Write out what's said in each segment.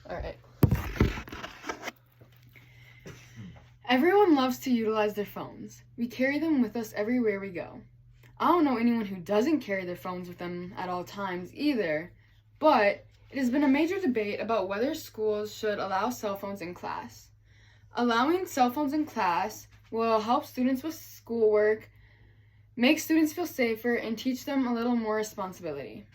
All right. Everyone loves to utilize their phones. We carry them with us everywhere we go. I don't know anyone who doesn't carry their phones with them at all times either, but it has been a major debate about whether schools should allow cell phones in class. Allowing cell phones in class will help students with schoolwork, make students feel safer, and teach them a little more responsibility.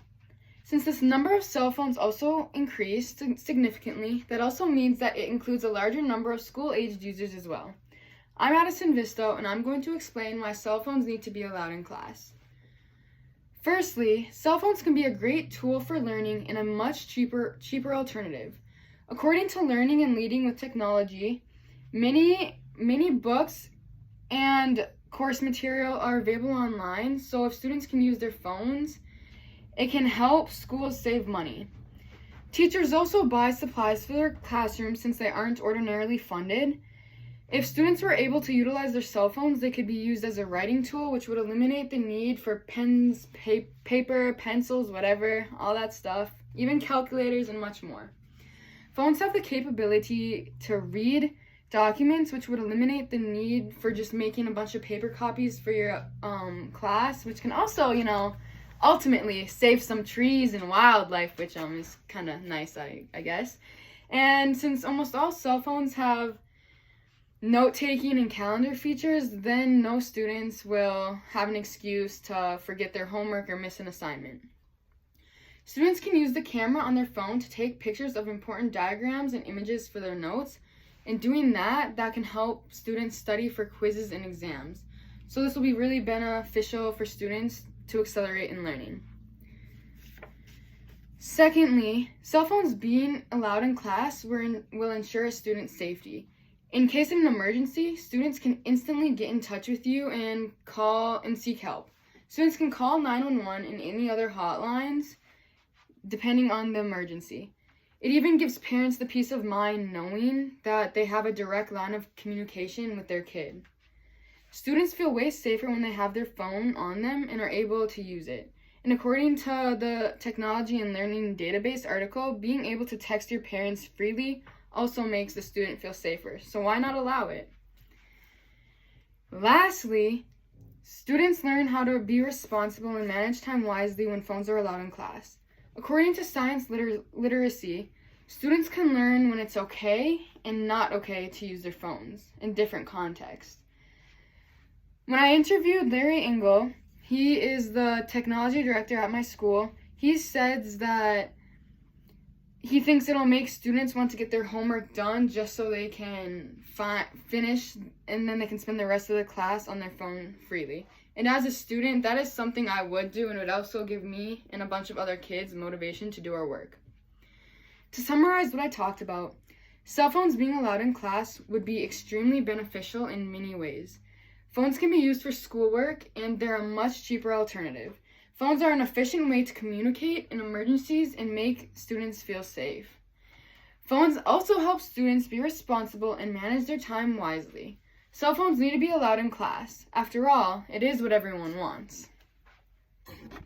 Since this number of cell phones also increased significantly, that also means that it includes a larger number of school-aged users as well. I'm Addison Visto, and I'm going to explain why cell phones need to be allowed in class. Firstly, cell phones can be a great tool for learning and a much cheaper alternative. According to Learning and Leading with Technology, many books and course material are available online, so if students can use their phones, it can help schools save money. Teachers also buy supplies for their classrooms since they aren't ordinarily funded. If students were able to utilize their cell phones, they could be used as a writing tool, which would eliminate the need for pens, paper, pencils, whatever, all that stuff, even calculators and much more. Phones have the capability to read documents, which would eliminate the need for just making a bunch of paper copies for your class, which can also, ultimately save some trees and wildlife, which is kind of nice, I guess. And since almost all cell phones have note-taking and calendar features, then no students will have an excuse to forget their homework or miss an assignment. Students can use the camera on their phone to take pictures of important diagrams and images for their notes, and doing that can help students study for quizzes and exams. So this will be really beneficial for students to accelerate in learning. Secondly, cell phones being allowed in class will ensure a student's safety. In case of an emergency, students can instantly get in touch with you and call and seek help. Students can call 911 and any other hotlines depending on the emergency. It even gives parents the peace of mind knowing that they have a direct line of communication with their kid. Students feel way safer when they have their phone on them and are able to use it. And according to the Technology and Learning Database article, being able to text your parents freely also makes the student feel safer. So why not allow it? Lastly, students learn how to be responsible and manage time wisely when phones are allowed in class. According to science literacy, students can learn when it's okay and not okay to use their phones in different contexts. When I interviewed Larry Engel, he is the technology director at my school, he says that he thinks it'll make students want to get their homework done just so they can finish and then they can spend the rest of the class on their phone freely. And as a student, that is something I would do, and it would also give me and a bunch of other kids motivation to do our work. To summarize what I talked about, cell phones being allowed in class would be extremely beneficial in many ways. Phones can be used for schoolwork, and they're a much cheaper alternative. Phones are an efficient way to communicate in emergencies and make students feel safe. Phones also help students be responsible and manage their time wisely. Cell phones need to be allowed in class. After all, it is what everyone wants.